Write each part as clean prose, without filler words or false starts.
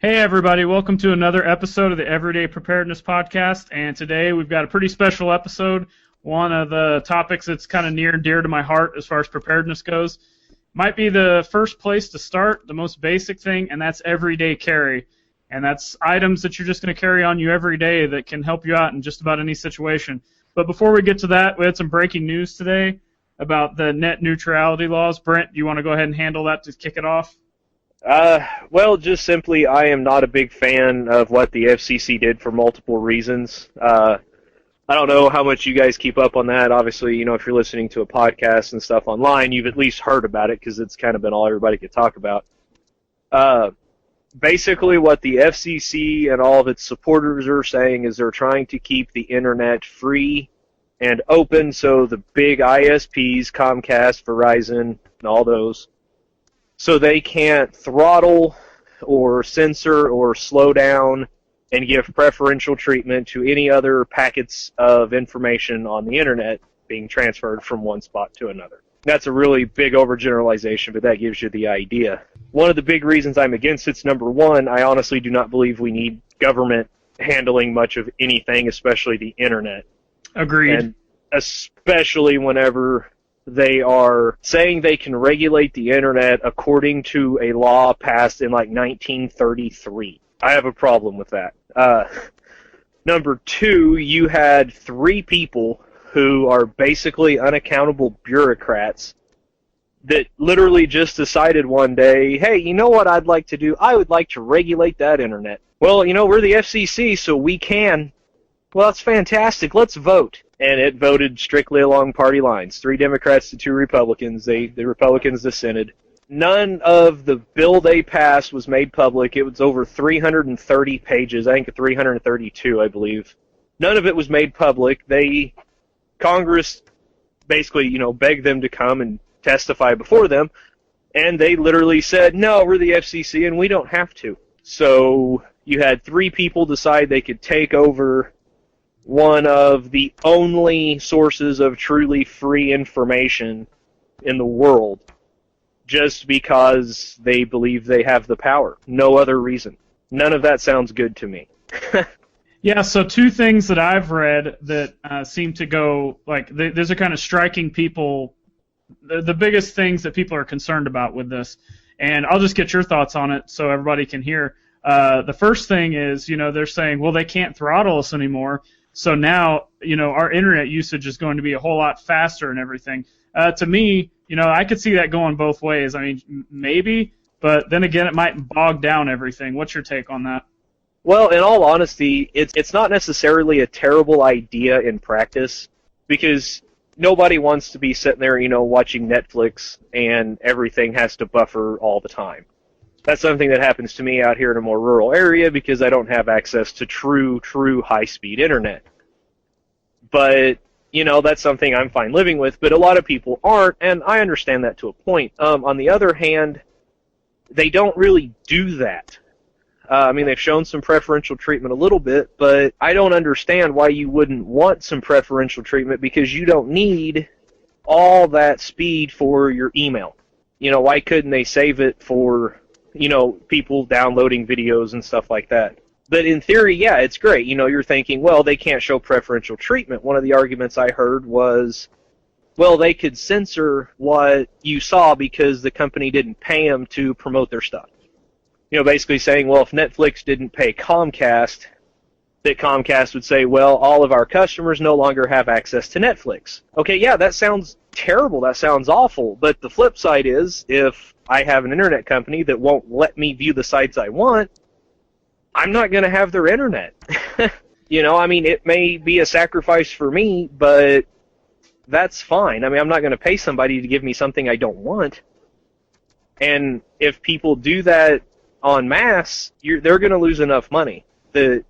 Hey everybody, welcome to another episode of the Everyday Preparedness Podcast, and today we've got a pretty special episode. One of the topics that's kind of near and dear to my heart as far as preparedness goes. Might be the first place to start, the most basic thing, and that's everyday carry. And that's items that you're just going to carry on you every day that can help you out in just about any situation. But before we get to that, we had some breaking news today about the net neutrality laws. Brent, do you want to go ahead and handle that to kick it off? Well, just simply, I am not a big fan of what the FCC did for multiple reasons. I don't know how much you guys keep up on that. Obviously, if you're listening to a podcast and stuff online, you've at least heard about it because it's kind of been all everybody could talk about. Basically, what the FCC and all of its supporters are saying is they're trying to keep the internet free and open so the big ISPs, Comcast, Verizon, and all those, so they can't throttle or censor or slow down and give preferential treatment to any other packets of information on the internet being transferred from one spot to another. That's a really big overgeneralization, but that gives you the idea. One of the big reasons I'm against it's number one, I honestly do not believe we need government handling much of anything, especially the internet. Agreed. And especially whenever they are saying they can regulate the internet according to a law passed in like 1933. I have a problem with that. Number two, you had three people who are basically unaccountable bureaucrats that literally just decided one day, hey, you know what I'd like to do? I would like to regulate that internet. Well, we're the FCC, so we can. Well, that's fantastic. Let's vote. And it voted strictly along party lines. 3 Democrats to 2 Republicans. The Republicans dissented. None of the bill they passed was made public. It was over 330 pages. I think 332, I believe. None of it was made public. Congress basically, begged them to come and testify before them. And they literally said, no, we're the FCC and we don't have to. So you had 3 people decide they could take over one of the only sources of truly free information in the world just because they believe they have the power. No other reason. None of that sounds good to me. Yeah, so 2 things that I've read that seem to go, these are kind of striking people, the biggest things that people are concerned about with this. And I'll just get your thoughts on it so everybody can hear. The first thing is, they're saying, well, they can't throttle us anymore. So now, our internet usage is going to be a whole lot faster and everything. To me, I could see that going both ways. I mean, maybe, but then again, it might bog down everything. What's your take on that? Well, in all honesty, it's not necessarily a terrible idea in practice because nobody wants to be sitting there, watching Netflix and everything has to buffer all the time. That's something that happens to me out here in a more rural area because I don't have access to true high-speed internet. But, that's something I'm fine living with, but a lot of people aren't, and I understand that to a point. On the other hand, they don't really do that. They've shown some preferential treatment a little bit, but I don't understand why you wouldn't want some preferential treatment because you don't need all that speed for your email. Why couldn't they save it for people downloading videos and stuff like that? But in theory, yeah, it's great. You're thinking, well, they can't show preferential treatment. One of the arguments I heard was, well, they could censor what you saw because the company didn't pay them to promote their stuff. Basically saying, well, if Netflix didn't pay Comcast, that Comcast would say, well, all of our customers no longer have access to Netflix. Okay, yeah, that sounds terrible. That sounds awful. But the flip side is, if I have an internet company that won't let me view the sites I want, I'm not going to have their internet. It may be a sacrifice for me, but that's fine. I'm not going to pay somebody to give me something I don't want. And if people do that en masse, they're going to lose enough money that,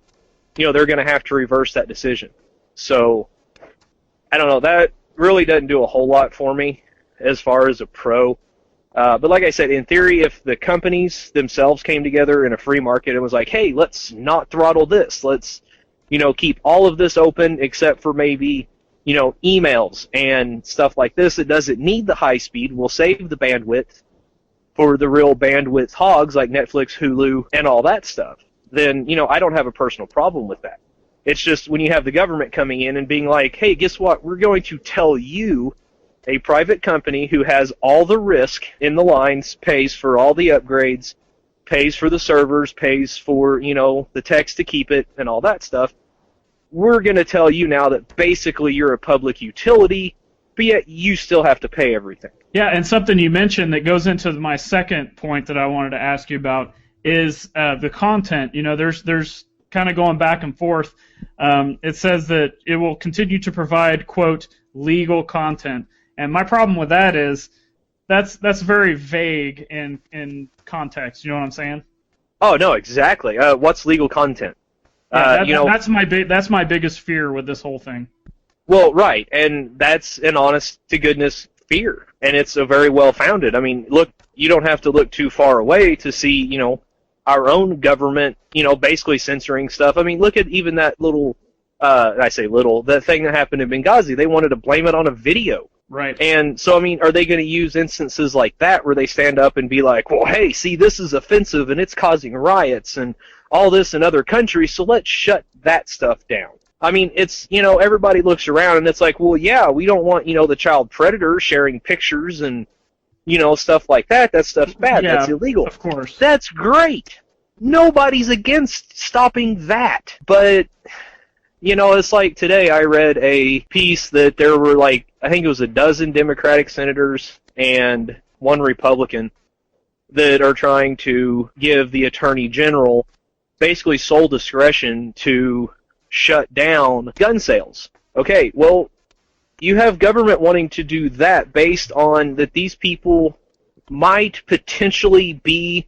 they're going to have to reverse that decision. So, I don't know, that really doesn't do a whole lot for me as far as a pro. But like I said, in theory, if the companies themselves came together in a free market and was like, hey, let's not throttle this. Let's, keep all of this open except for maybe, emails and stuff like this that doesn't need the high speed. We'll save the bandwidth. for the real bandwidth hogs like Netflix, Hulu, and all that stuff, then, I don't have a personal problem with that. It's just when you have the government coming in and being like, hey, guess what? We're going to tell you, a private company who has all the risk in the lines, pays for all the upgrades, pays for the servers, pays for, the techs to keep it, and all that stuff. We're going to tell you now that basically you're a public utility, but yet you still have to pay everything. Yeah, and something you mentioned that goes into my second point that I wanted to ask you about is the content. There's kind of going back and forth. It says that it will continue to provide, quote, legal content. And my problem with that is that's very vague in context. You know what I'm saying? Oh, no, exactly. What's legal content? That's my biggest fear with this whole thing. Well, right, and that's an honest-to-goodness fear, and it's a very well-founded. I mean, look, you don't have to look too far away to see, our own government, basically censoring stuff. I mean, look at even that little, that thing that happened in Benghazi. They wanted to blame it on a video. Right. And so, I mean, are they going to use instances like that where they stand up and be like, well, hey, see, this is offensive and it's causing riots and all this in other countries, so let's shut that stuff down. I mean, it's, everybody looks around and it's like, well, yeah, we don't want, the child predator sharing pictures and, stuff like that. That stuff's bad. Yeah, that's illegal. Of course. That's great. Nobody's against stopping that. But, it's like today I read a piece that there were I think it was a dozen Democratic senators and one Republican that are trying to give the Attorney General basically sole discretion to shut down gun sales. Okay, well, you have government wanting to do that based on that these people might potentially be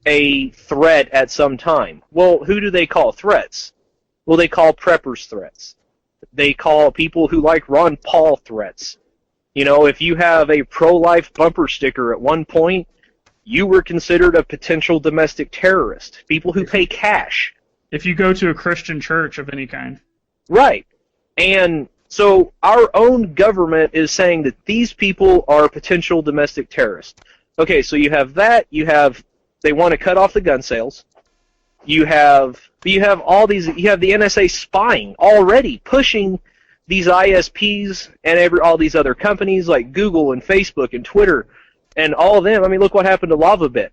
a threat at some time. Well, who do they call threats? Well, they call preppers threats. They call people who like Ron Paul threats. If you have a pro-life bumper sticker at one point, you were considered a potential domestic terrorist. People who pay cash. If you go to a Christian church of any kind. Right. And so our own government is saying that these people are potential domestic terrorists. Okay, so you have that. They want to cut off the gun sales. You have all these. You have the NSA spying already, pushing these ISPs and all these other companies like Google and Facebook and Twitter and all of them. I mean, look what happened to LavaBit.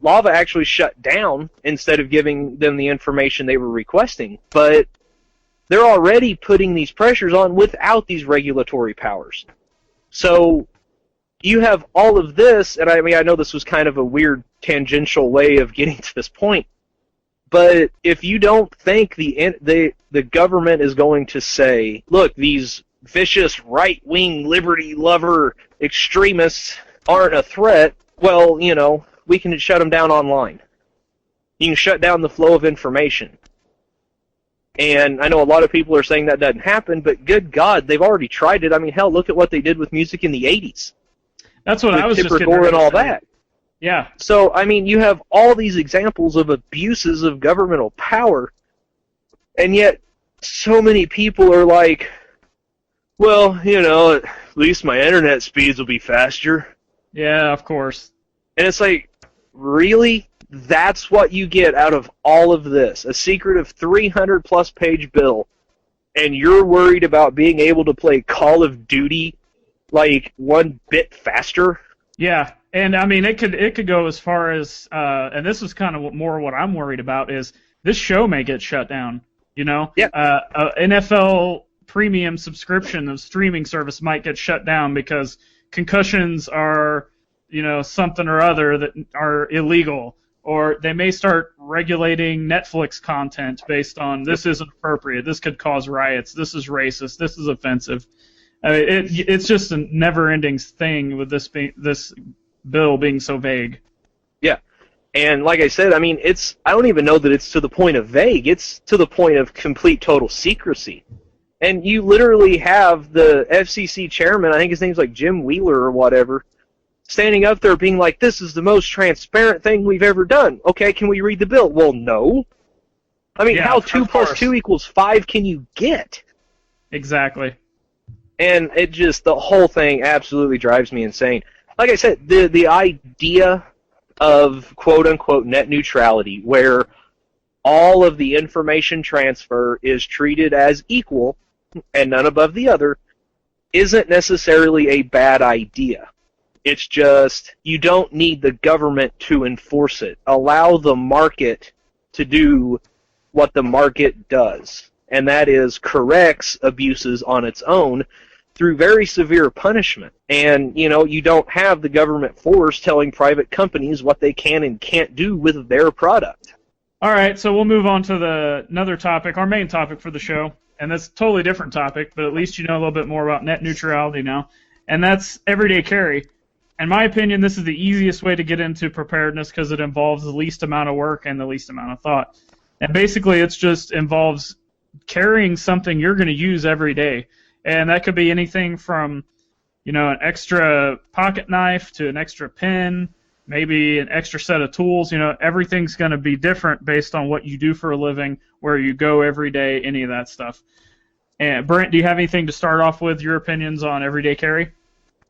Lava actually shut down instead of giving them the information they were requesting. But they're already putting these pressures on without these regulatory powers. So you have all of this, and I mean, I know this was kind of a weird tangential way of getting to this point. But if you don't think the government is going to say, look, these vicious right-wing liberty lover extremists aren't a threat, well, we can shut them down online. You can shut down the flow of information. And I know a lot of people are saying that doesn't happen, but good God, they've already tried it. I mean, hell, look at what they did with music in the 80s. That's what I was just getting ready and to all say. that. Yeah. So, I mean, you have all these examples of abuses of governmental power, and yet so many people are like, well, at least my internet speeds will be faster. Yeah, of course. And it's like, really? That's what you get out of all of this? A secretive 300-plus page bill, and you're worried about being able to play Call of Duty 1 bit faster? Yeah, and I mean, it could go as far as, and this is kind of more what I'm worried about, is this show may get shut down, Yeah. NFL premium subscription of streaming service might get shut down because concussions are, something or other that are illegal. Or they may start regulating Netflix content based on this isn't appropriate, this could cause riots, this is racist, this is offensive. I mean, it's just a never-ending thing with this bill being so vague. Yeah, and like I said, I mean, I don't even know that it's to the point of vague. It's to the point of complete total secrecy. And you literally have the FCC chairman, I think his name's Jim Wheeler or whatever, standing up there being like, this is the most transparent thing we've ever done. Okay, can we read the bill? Well, no. I mean, how 2 plus 2 equals 5 can you get? Exactly. And the whole thing absolutely drives me insane. like I said, the idea of quote-unquote net neutrality, where all of the information transfer is treated as equal and none above the other, isn't necessarily a bad idea. It's just you don't need the government to enforce it. Allow the market to do what the market does, and that is corrects abuses on its own through very severe punishment. And, you don't have the government force telling private companies what they can and can't do with their product. All right, so we'll move on to another topic, our main topic for the show, and that's a totally different topic, but at least you know a little bit more about net neutrality now, and that's everyday carry. In my opinion, this is the easiest way to get into preparedness because it involves the least amount of work and the least amount of thought. And basically, it just involves carrying something you're going to use every day. And that could be anything from, an extra pocket knife to an extra pen, maybe an extra set of tools. Everything's going to be different based on what you do for a living, where you go every day, any of that stuff. And Brent, do you have anything to start off with, your opinions on everyday carry?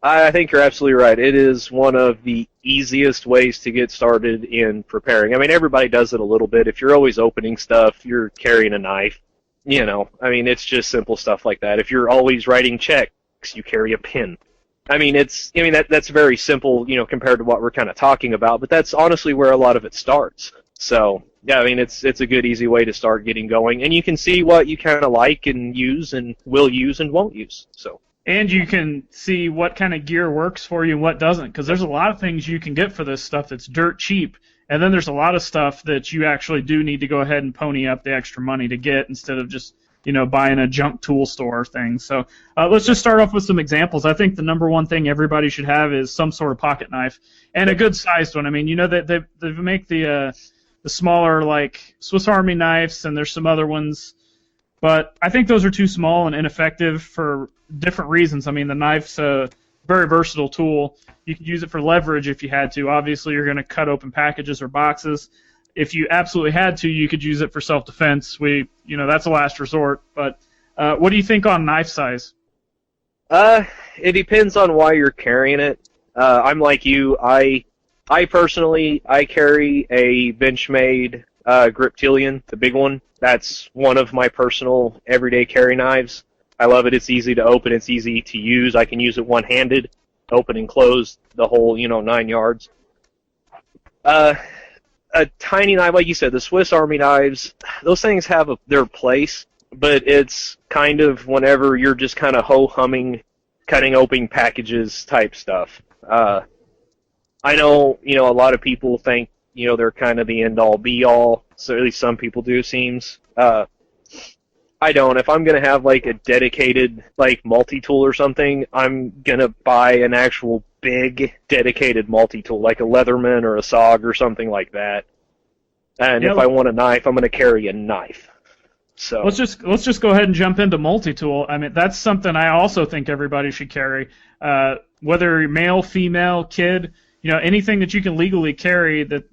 I think you're absolutely right. It is one of the easiest ways to get started in preparing. I mean, everybody does it a little bit. If you're always opening stuff, you're carrying a knife. It's just simple stuff like that. If you're always writing checks, you carry a pen. That's very simple, compared to what we're kind of talking about, but that's honestly where a lot of it starts. So, yeah, it's a good, easy way to start getting going, and you can see what you kind of like and use and will use and won't use, so. And you can see what kind of gear works for you and what doesn't, because there's a lot of things you can get for this stuff that's dirt cheap, and then there's a lot of stuff that you actually do need to go ahead and pony up the extra money to get instead of just, buying a junk tool store thing. So let's just start off with some examples. I think the number one thing everybody should have is some sort of pocket knife, and a good-sized one. I mean, they make the smaller, like, Swiss Army knives, and there's some other ones, but I think those are too small and ineffective for different reasons. I mean, the knife's a very versatile tool. You could use it for leverage if you had to. Obviously, you're going to cut open packages or boxes. If you absolutely had to, you could use it for self-defense. That's a last resort. But what do you think on knife size? It depends on why you're carrying it. I'm like you. I personally carry a Benchmade Griptilian, the big one. That's one of my personal everyday carry knives. I love it. It's easy to open. It's easy to use. I can use it one-handed, open and close the whole, 9 yards. A tiny knife, like you said, the Swiss Army knives, those things have their place, but it's kind of whenever you're just kind of ho-humming, cutting open packages type stuff. I know, a lot of people think, they're kind of the end-all, be-all, so at least some people do, seems. I don't. If I'm going to have, like, a dedicated, like, multi-tool or something, I'm going to buy an actual big, dedicated multi-tool, like a Leatherman or a SOG or something like that. And if I want a knife, I'm going to carry a knife. So let's just go ahead and jump into multi-tool. I mean, that's something I also think everybody should carry. Whether you're male, female, kid, anything that you can legally carry that,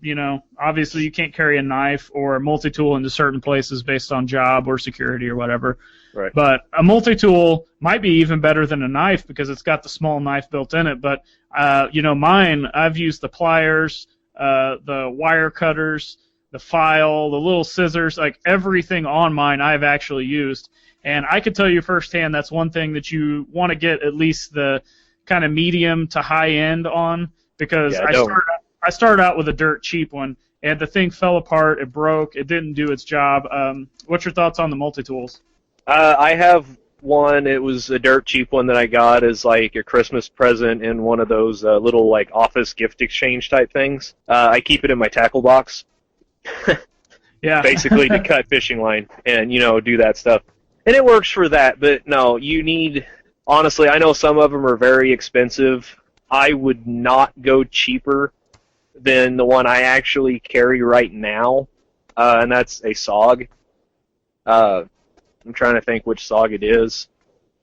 obviously you can't carry a knife or a multi-tool into certain places based on job or security or whatever. Right. But a multi-tool might be even better than a knife because it's got the small knife built in it. But, mine, I've used the pliers, the wire cutters, the file, the little scissors, like everything on mine I've actually used. And I could tell you firsthand that's one thing that you want to get at least the kind of medium to high end on, because I started out with a dirt cheap one, and the thing fell apart, it broke, it didn't do its job. What's your thoughts on the multi-tools? I have one. It was a dirt cheap one that I got as like a Christmas present in one of those little like office gift exchange type things. I keep it in my tackle box. Yeah. Basically to cut fishing line and, do that stuff. And it works for that, but no, you need, honestly, I know some of them are very expensive. I would not go cheaper than the one I actually carry right now, and that's a SOG. I'm trying to think which SOG it is.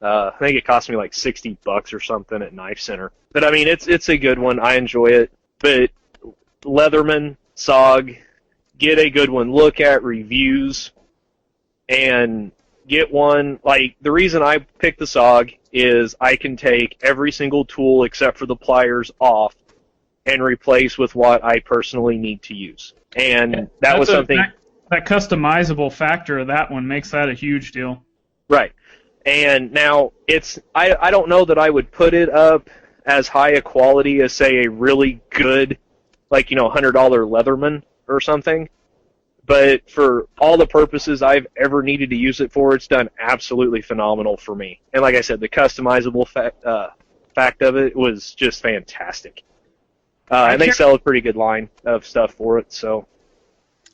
I think it cost me like $60 or something at Knife Center. But I mean, it's a good one. I enjoy it. But Leatherman, SOG, get a good one. Look at reviews, and get one. Like, the reason I picked the SOG is I can take every single tool except for the pliers off and replace with what I personally need to use. And that was something... That customizable factor of that one makes that a huge deal. Right. And now, I don't know that I would put it up as high a quality as, say, a really good, like, $100 Leatherman or something. But for all the purposes I've ever needed to use it for, it's done absolutely phenomenal for me. And like I said, the customizable fact of it was just fantastic. And they sell a pretty good line of stuff for it, so...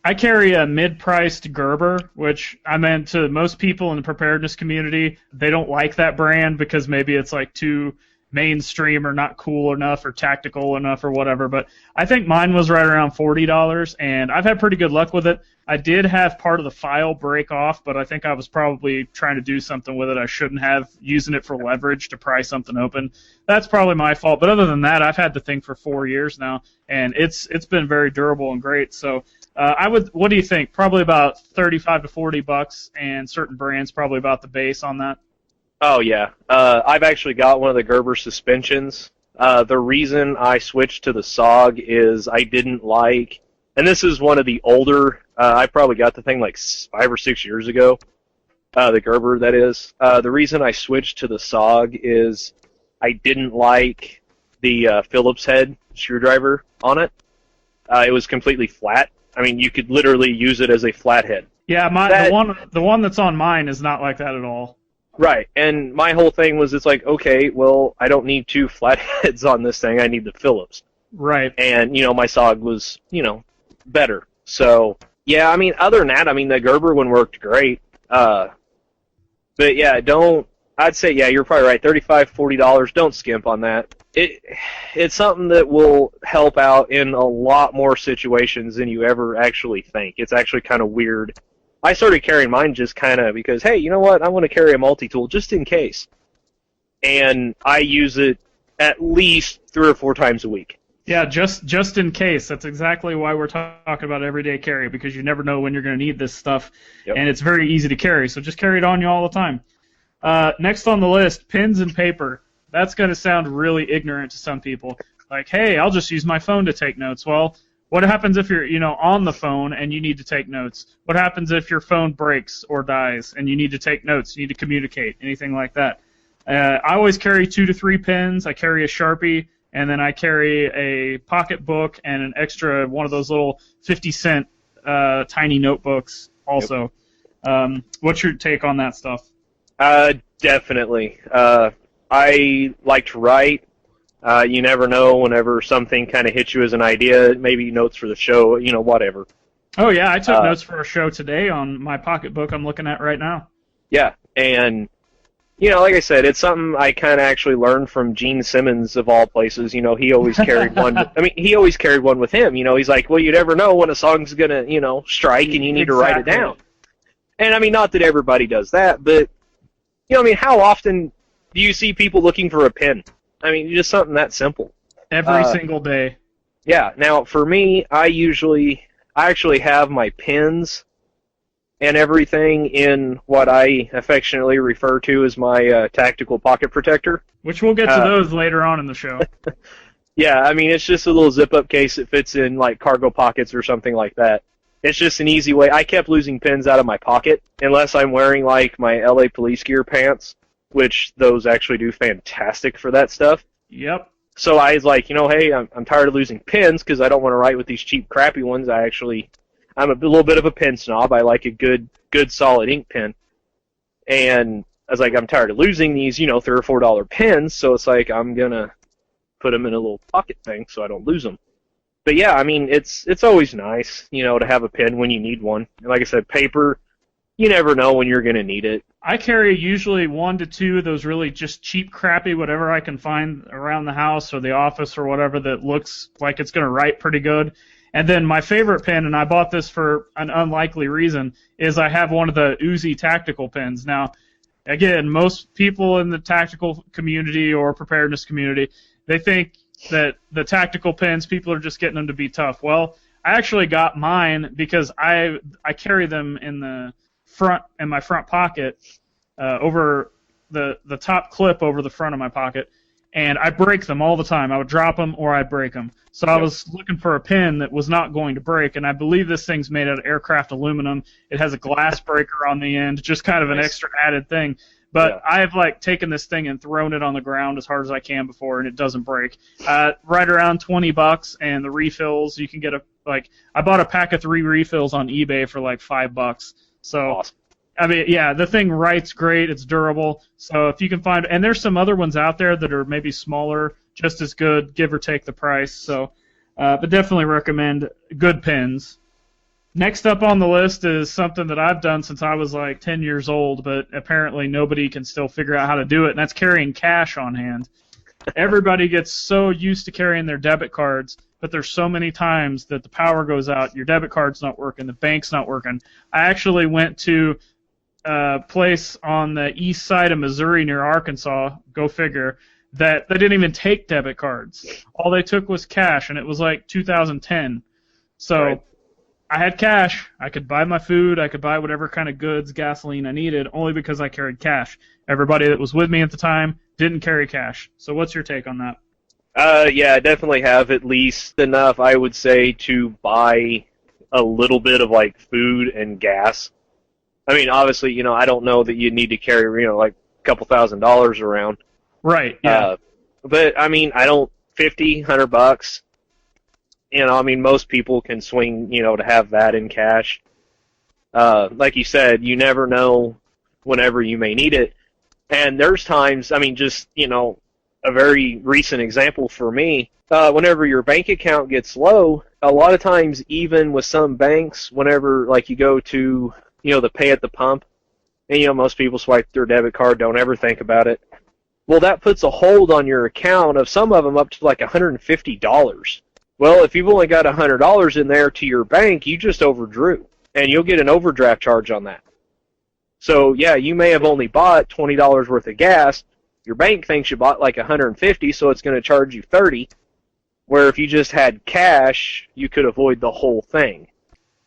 I carry a mid-priced Gerber, which I meant to most people in the preparedness community, they don't like that brand because maybe it's like too mainstream or not cool enough or tactical enough or whatever, but I think mine was right around $40, and I've had pretty good luck with it. I did have part of the file break off, but I think I was probably trying to do something with it I shouldn't have, using it for leverage to pry something open. That's probably my fault, but other than that, I've had the thing for 4 years now, and it's been very durable and great. So what do you think? Probably about $35 to $40, and certain brands probably about the base on that. Oh, yeah. I've actually got one of the Gerber suspensions. The reason I switched to the SOG is I didn't like, and this is one of the older, I probably got the thing like 5 or 6 years ago, the Gerber, that is. The reason I switched to the SOG is I didn't like the Phillips head screwdriver on it. It was completely flat. I mean, you could literally use it as a flathead. Yeah, the one that's on mine is not like that at all. Right, and my whole thing was, it's like, okay, well, I don't need 2 flatheads on this thing, I need the Phillips. Right. And, my SOG was, better. So, yeah, I mean, other than that, I mean, the Gerber one worked great. But, yeah, I'd say, yeah, you're probably right, $35, $40, don't skimp on that. It's something that will help out in a lot more situations than you ever actually think. It's actually kind of weird. I started carrying mine just kind of because, hey, you know what? I want to carry a multi-tool just in case. And I use it at least 3 or 4 times a week. Yeah, just in case. That's exactly why we're talking about everyday carry, because you never know when you're going to need this stuff, yep. And it's very easy to carry, so just carry it on you all the time. Next on the list, pens and paper. That's going to sound really ignorant to some people. Like, hey, I'll just use my phone to take notes. Well, what happens if you're, on the phone and you need to take notes? What happens if your phone breaks or dies and you need to take notes, you need to communicate, anything like that? I always carry 2 to 3 pens. I carry a Sharpie, and then I carry a pocketbook and an extra one of those little 50-cent tiny notebooks also. Yep. What's your take on that stuff? Definitely. I like to write. You never know whenever something kind of hits you as an idea, maybe notes for the show, whatever. Oh, yeah, I took notes for a show today on my pocketbook I'm looking at right now. Yeah, and, like I said, it's something I kind of actually learned from Gene Simmons, of all places. He always carried one. He always carried one with him. He's like, well, you never know when a song's going to, strike and you need to write it down. And, not that everybody does that, but, how often do you see people looking for a pen? Just something that simple. Every single day. Yeah. Now, for me, I actually have my pens and everything in what I affectionately refer to as my tactical pocket protector. Which we'll get to those later on in the show. Yeah, it's just a little zip-up case that fits in, like, cargo pockets or something like that. It's just an easy way. I kept losing pens out of my pocket, unless I'm wearing, like, my LA police gear pants, which those actually do fantastic for that stuff. Yep. So I was like, hey, I'm tired of losing pens because I don't want to write with these cheap, crappy ones. I'm a little bit of a pen snob. I like a good, solid ink pen. And I was like, I'm tired of losing these, $3 or $4 pens, so it's like I'm going to put them in a little pocket thing so I don't lose them. But yeah, it's always nice, to have a pen when you need one. And like I said, paper, you never know when you're going to need it. I carry usually 1 to 2 of those really just cheap, crappy, whatever I can find around the house or the office or whatever that looks like it's going to write pretty good. And then my favorite pen, and I bought this for an unlikely reason, is I have one of the Uzi tactical pens. Now, again, most people in the tactical community or preparedness community, they think that the tactical pens, people are just getting them to be tough. Well, I actually got mine because I carry them in the front pocket, over the top clip over the front of my pocket, and I break them all the time. I would drop them or I'd break them. So I was looking for a pin that was not going to break, and I believe this thing's made out of aircraft aluminum. It has a glass breaker on the end, just kind of an extra added thing. But I have taken this thing and thrown it on the ground as hard as I can before, and it doesn't break. Right around $20, and the refills you can get I bought a pack of 3 refills on eBay for like $5. So awesome. I mean, yeah, the thing writes great. It's durable. So if you can find, and there's some other ones out there that are maybe smaller, just as good, give or take the price. So, but definitely recommend good pins. Next up on the list is something that I've done since I was like 10 years old, but apparently nobody can still figure out how to do it, and that's carrying cash on hand. Everybody gets so used to carrying their debit cards, but there's so many times that the power goes out, your debit card's not working, the bank's not working. I actually went to a place on the east side of Missouri near Arkansas, go figure, that they didn't even take debit cards. All they took was cash, and it was like 2010. So right. I had cash. I could buy my food. I could buy whatever kind of goods, gasoline I needed, only because I carried cash. Everybody that was with me at the time didn't carry cash. So what's your take on that? Yeah, I definitely have at least enough, I would say, to buy a little bit of like food and gas. I mean, obviously, I don't know that you need to carry, like a couple $1,000s around. Right, yeah. But, I mean, $50, $100, I mean, most people can swing, to have that in cash. Like you said, you never know whenever you may need it. And there's times, I mean, just, a very recent example for me, whenever your bank account gets low, a lot of times, even with some banks, whenever, like, you go to, the pay at the pump, and, most people swipe their debit card, don't ever think about it. Well, that puts a hold on your account of some of them up to like $150. Well, if you've only got $100 in there to your bank, you just overdrew, and you'll get an overdraft charge on that. So, yeah, you may have only bought $20 worth of gas. Your bank thinks you bought like $150, so it's going to charge you $30, where if you just had cash, you could avoid the whole thing.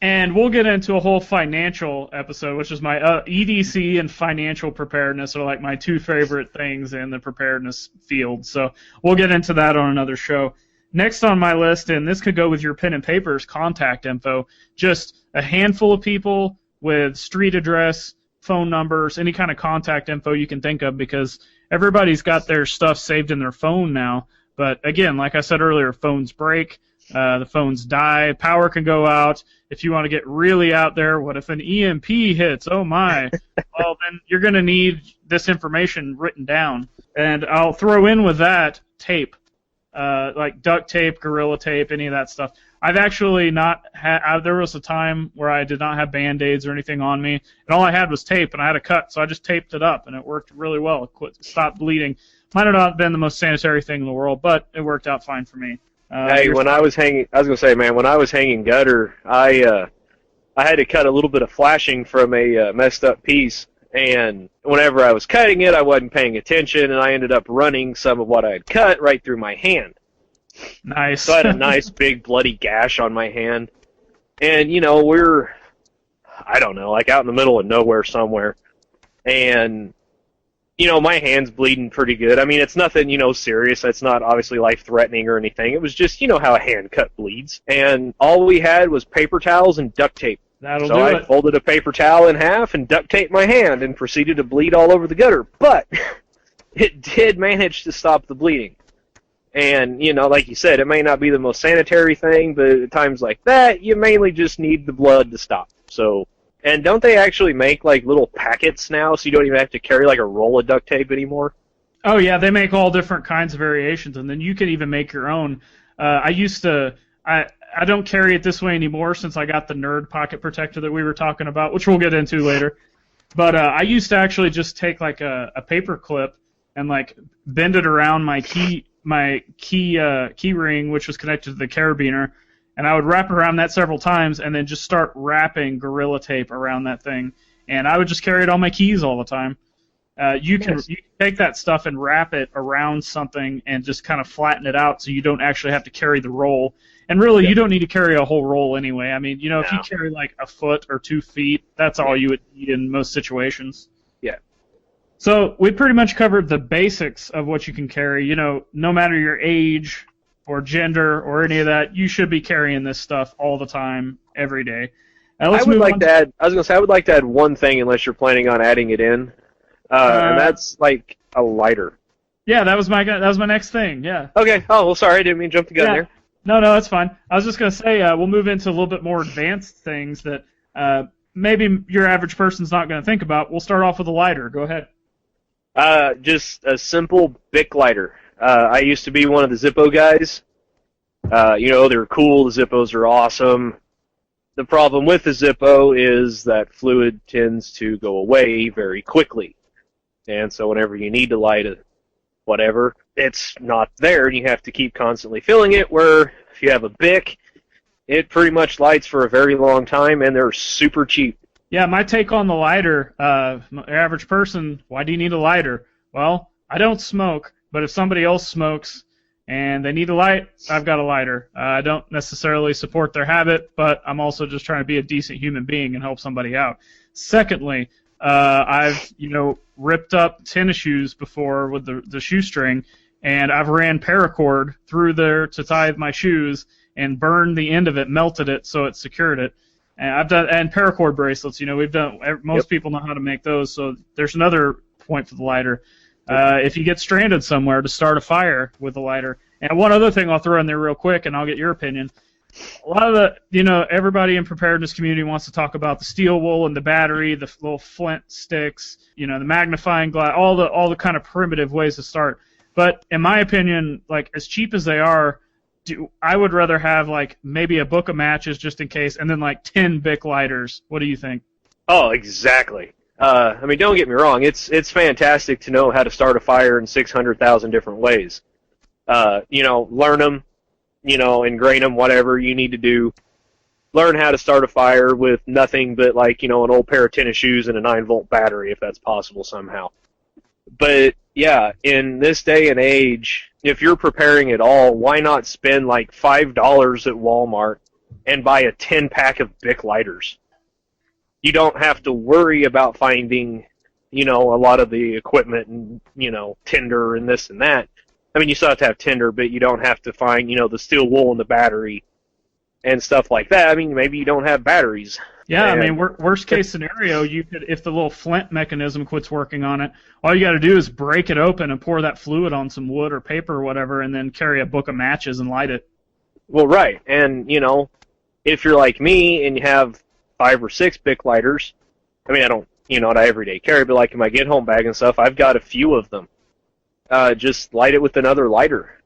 And we'll get into a whole financial episode, which is my EDC and financial preparedness are like my 2 favorite things in the preparedness field. So we'll get into that on another show. Next on my list, and this could go with your pen and paper, is contact info. Just a handful of people with street address, phone numbers, any kind of contact info you can think of, because everybody's got their stuff saved in their phone now. But again, like I said earlier, phones break. The phones die, power can go out. If you want to get really out there, what if an EMP hits? Oh my. Well, then you're going to need this information written down. And I'll throw in with that tape, like duct tape, Gorilla tape, any of that stuff. I've actually not had, there was a time where I did not have Band-Aids or anything on me, and all I had was tape, and I had a cut, so I just taped it up, and it worked really well. It stopped bleeding. Might have not been the most sanitary thing in the world, but it worked out fine for me. Hey, when I was hanging gutter, I had to cut a little bit of flashing from a messed up piece, and whenever I was cutting it, I wasn't paying attention, and I ended up running some of what I had cut right through my hand. Nice. So I had a nice big bloody gash on my hand, and we're, I don't know, like out in the middle of nowhere somewhere, and my hand's bleeding pretty good. I mean, it's nothing, serious. It's not obviously life-threatening or anything. It was just, how a hand cut bleeds. And all we had was paper towels and duct tape. That'll so do I it. folded a paper towel in half and duct taped my hand and proceeded to bleed all over the gutter. But it did manage to stop the bleeding. And, like you said, it may not be the most sanitary thing, but at times like that, you mainly just need the blood to stop. So... And don't they actually make, like, little packets now, so you don't even have to carry, like, a roll of duct tape anymore? Oh, yeah, they make all different kinds of variations, and then you can even make your own. I don't carry it this way anymore since I got the Nerd Pocket Protector that we were talking about, which we'll get into later. But I used to actually just take, like, a paper clip and, like, bend it around my key ring, which was connected to the carabiner, and I would wrap around that several times and then just start wrapping Gorilla tape around that thing. And I would just carry it on my keys all the time. You can take that stuff and wrap it around something and just kind of flatten it out so you don't actually have to carry the roll. And really, you don't need to carry a whole roll anyway. I mean, if you carry like a foot or 2 feet, that's all you would need in most situations. Yeah. So we pretty much covered the basics of what you can carry. No matter your age or gender or any of that, you should be carrying this stuff all the time, every day. I would like to add one thing, unless you're planning on adding it in. And that's like a lighter. Yeah, that was my next thing. Yeah. Okay. Oh, well, sorry, I didn't mean to jump the gun there. No, that's fine. I was just gonna say we'll move into a little bit more advanced things that maybe your average person's not gonna think about. We'll start off with a lighter. Go ahead. Just a simple Bic lighter. I used to be one of the Zippo guys. They're cool. The Zippos are awesome. The problem with the Zippo is that fluid tends to go away very quickly. And so whenever you need to light whatever, it's not there, and you have to keep constantly filling it, where if you have a Bic, it pretty much lights for a very long time, and they're super cheap. Yeah, my take on the lighter, average person, why do you need a lighter? Well, I don't smoke, but if somebody else smokes and they need a light, I've got a lighter. I don't necessarily support their habit, but I'm also just trying to be a decent human being and help somebody out. Secondly, I've ripped up tennis shoes before with the shoestring, and I've ran paracord through there to tie my shoes and burned the end of it, melted it so it secured it. And I've done paracord bracelets. We've done. Most people know how to make those. So there's another point for the lighter. If you get stranded somewhere, to start a fire with a lighter. And one other thing I'll throw in there real quick, and I'll get your opinion. A lot of everybody in preparedness community wants to talk about the steel wool and the battery, the little flint sticks, the magnifying glass, all the kind of primitive ways to start. But in my opinion, like as cheap as they are, I would rather have like maybe a book of matches just in case, and then like 10 Bic lighters. What do you think? Oh, exactly. Don't get me wrong. It's fantastic to know how to start a fire in 600,000 different ways. Learn them. Ingrain them, whatever you need to do. Learn how to start a fire with nothing but an old pair of tennis shoes and a 9-volt battery, if that's possible somehow. But yeah, in this day and age, if you're preparing at all, why not spend like $5 at Walmart and buy a 10-pack of Bic lighters? You don't have to worry about finding, a lot of the equipment and, tinder and this and that. I mean, you still have to have tinder, but you don't have to find, the steel wool and the battery and stuff like that. I mean, maybe you don't have batteries. Yeah, worst case scenario, you could, if the little flint mechanism quits working on it, all you got to do is break it open and pour that fluid on some wood or paper or whatever, and then carry a book of matches and light it. Well, right, and if you're like me and you have 5 or 6 Bic lighters, I don't, not everyday carry, but like in my get home bag and stuff, I've got a few of them. Just light it with another lighter.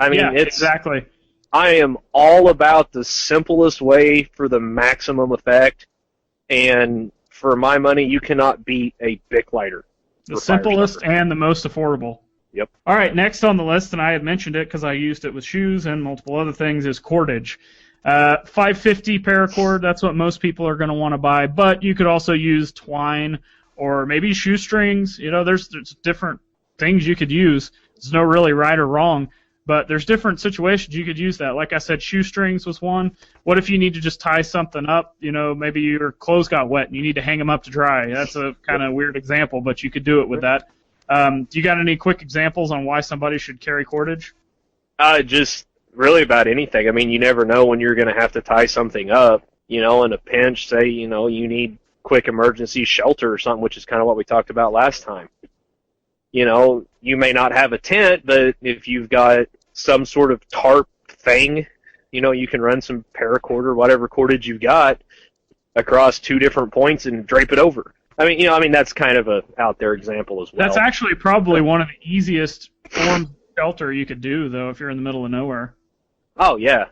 Exactly. I am all about the simplest way for the maximum effect, and for my money, you cannot beat a Bic lighter. The simplest and the most affordable. Yep. All right, next on the list, and I had mentioned it because I used it with shoes and multiple other things, is cordage. 550 paracord, that's what most people are going to want to buy, but you could also use twine or maybe shoestrings. There's different things you could use. There's no really right or wrong, but there's different situations you could use that. Like I said, shoestrings was one. What if you need to just tie something up? Maybe your clothes got wet and you need to hang them up to dry. That's a kind of weird example, but you could do it with that. Do you got any quick examples on why somebody should carry cordage? Just really about anything. You never know when you're going to have to tie something up, in a pinch. Say, you need quick emergency shelter or something, which is kind of what we talked about last time. You may not have a tent, but if you've got some sort of tarp thing, you can run some paracord or whatever cordage you've got across 2 different points and drape it over. That's kind of a out there example as well. That's actually probably one of the easiest forms of shelter you could do, though, if you're in the middle of nowhere. Oh, yeah.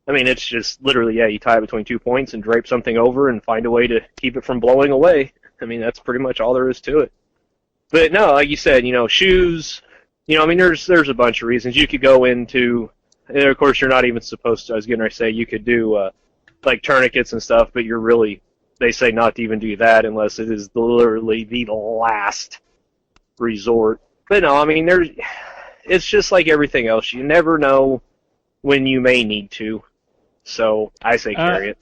It's just literally, you tie it between 2 points and drape something over and find a way to keep it from blowing away. That's pretty much all there is to it. But no, like you said, shoes, there's a bunch of reasons. You could go into, and of course you're not even supposed to, I was going to say, you could do like tourniquets and stuff, but you're really they say not to even do that unless it is literally the last resort. But no, I mean, it's just like everything else. You never know when you may need to. So I say carry it.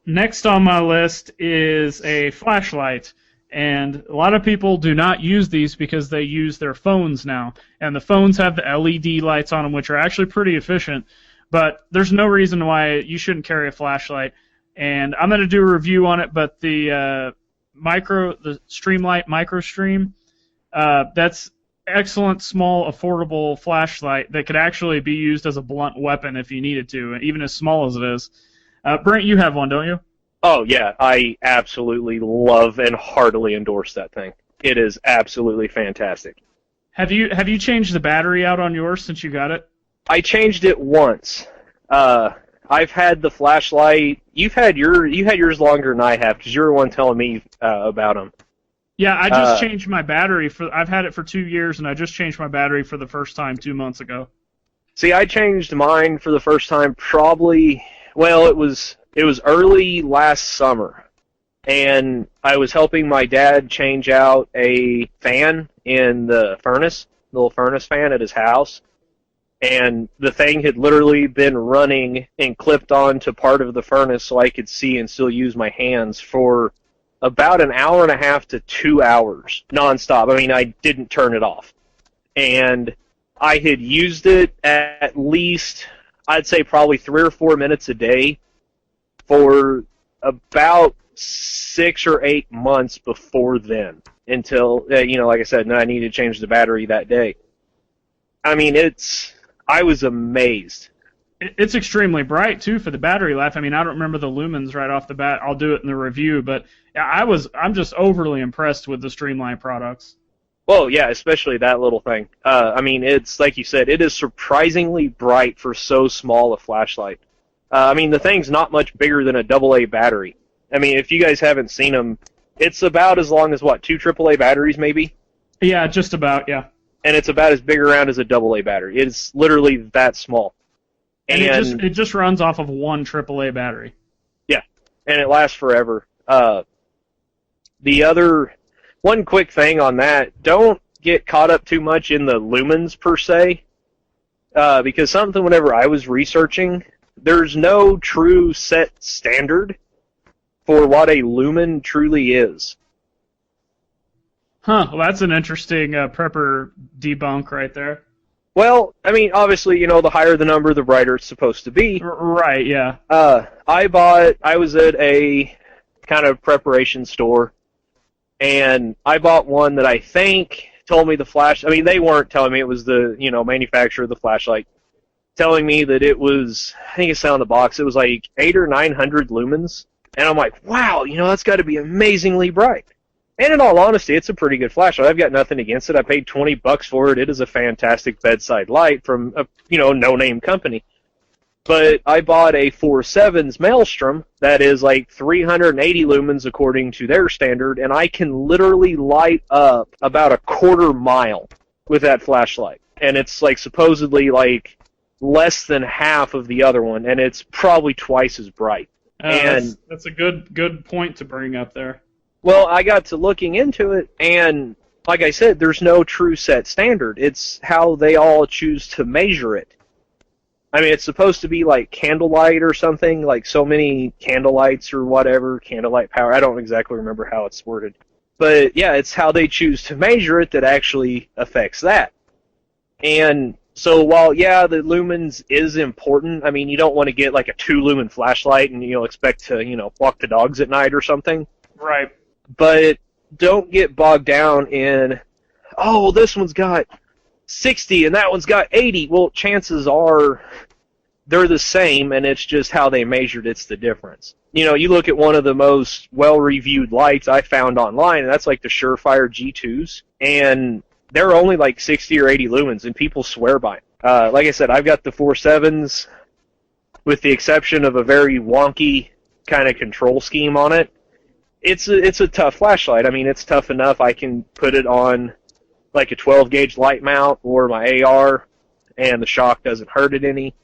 Next on my list is a flashlight. And a lot of people do not use these because they use their phones now. And the phones have the LED lights on them, which are actually pretty efficient. But there's no reason why you shouldn't carry a flashlight. And I'm going to do a review on it, but the Streamlight MicroStream, that's excellent, small, affordable flashlight that could actually be used as a blunt weapon if you needed to, even as small as it is. Brent, you have one, don't you? Oh, yeah, I absolutely love and heartily endorse that thing. It is absolutely fantastic. Have you changed the battery out on yours since you got it? I changed it once. I've had the flashlight. You had yours longer than I have because you were the one telling me about them. Yeah, I just changed my battery. I've had it for 2 years, and I just changed my battery for the first time 2 months ago. See, I changed mine for the first time probably, well, it was early last summer, and I was helping my dad change out a fan in the little furnace fan at his house, and the thing had literally been running and clipped onto part of the furnace so I could see and still use my hands for about an hour and a half to 2 hours nonstop. I mean, I didn't turn it off. And I had used it at least, I'd say probably 3 or 4 minutes a day for about 6 or 8 months before then, until, like I said, I needed to change the battery that day. I mean, I was amazed. It's extremely bright, too, for the battery life. I mean, I don't remember the lumens right off the bat. I'll do it in the review, but I'm just overly impressed with the Streamline products. Well, yeah, especially that little thing. I mean, it's, like you said, it is surprisingly bright for so small a flashlight. I mean, the thing's not much bigger than a AA battery. I mean, if you guys haven't seen them, it's about as long as, 2 AAA batteries, maybe? Yeah, just about, yeah. And it's about as big around as a AA battery. It's literally that small. And it just runs off of 1 AAA battery. Yeah, and it lasts forever. The other, one quick thing on that, don't get caught up too much in the lumens per se, because something whenever I was researching, there's no true set standard for what a lumen truly is. Huh, well that's an interesting prepper debunk right there. Well, I mean, obviously, the higher the number, the brighter it's supposed to be. Right, yeah. I was at a kind of preparation store, and I bought one that I think told me they weren't telling me, it was the, manufacturer of the flashlight, telling me that it was, I think it said on the box, it was like 800 or 900 lumens, and I'm like, wow, that's got to be amazingly bright. And in all honesty, it's a pretty good flashlight. I've got nothing against it. I paid $20 for it. It is a fantastic bedside light from a no-name company. But I bought a 4.7's Maelstrom that is like 380 lumens according to their standard, and I can literally light up about a quarter mile with that flashlight. And it's like supposedly like less than half of the other one, and it's probably twice as bright. And that's a good point to bring up there. Well, I got to looking into it, and like I said, there's no true set standard. It's how they all choose to measure it. I mean, it's supposed to be like candlelight or something, like so many candlelights or whatever, candlelight power. I don't exactly remember how it's worded. But yeah, it's how they choose to measure it that actually affects that. And so while, yeah, the lumens is important, I mean, you don't want to get like a 2-lumen flashlight and, expect to, walk the dogs at night or something. Right. But don't get bogged down in, oh, this one's got 60 and that one's got 80. Well, chances are they're the same, and it's just how they measured it's the difference. You look at one of the most well-reviewed lights I found online, and that's like the Surefire G2s, and they're only like 60 or 80 lumens, and people swear by them. Like I said, I've got the 4.7s, with the exception of a very wonky kind of control scheme on it. It's a tough flashlight. I mean, it's tough enough I can put it on like a 12-gauge light mount or my AR, and the shock doesn't hurt it any.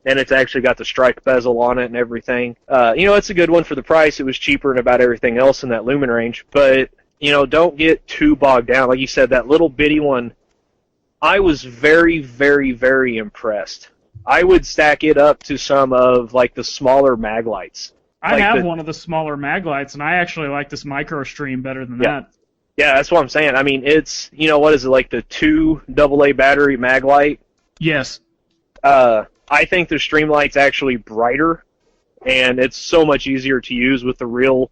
and it's actually got the strike bezel on it and everything. It's a good one for the price. It was cheaper than about everything else in that lumen range, but don't get too bogged down. Like you said, that little bitty one, I was very, very, very impressed. I would stack it up to some of like the smaller mag lights. I have one of the smaller mag lights, and I actually like this micro stream better than that. Yeah, that's what I'm saying. I mean, it's, what is it, like the 2 AA battery mag light? Yes. I think the Streamlight's actually brighter, and it's so much easier to use with the rear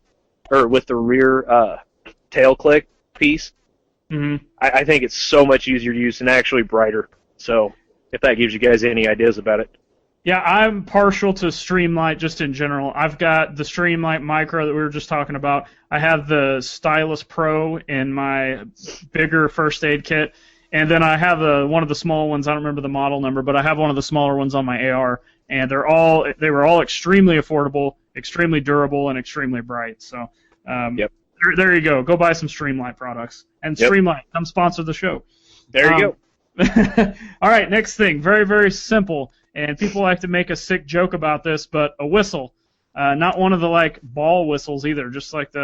tail click piece. Mm-hmm. I think it's so much easier to use and actually brighter. So, if that gives you guys any ideas about it. Yeah, I'm partial to Streamlight just in general. I've got the Streamlight Micro that we were just talking about. I have the Stylus Pro in my bigger first aid kit. And then I have one of the small ones. I don't remember the model number, but I have one of the smaller ones on my AR. And they were all extremely affordable, extremely durable, and extremely bright. So there you go. Go buy some Streamlight products. And Streamlight, come sponsor the show. There you go. All right, next thing. Very, very simple. And people like to make a sick joke about this, but a whistle. Not one of the, like, ball whistles either. Just like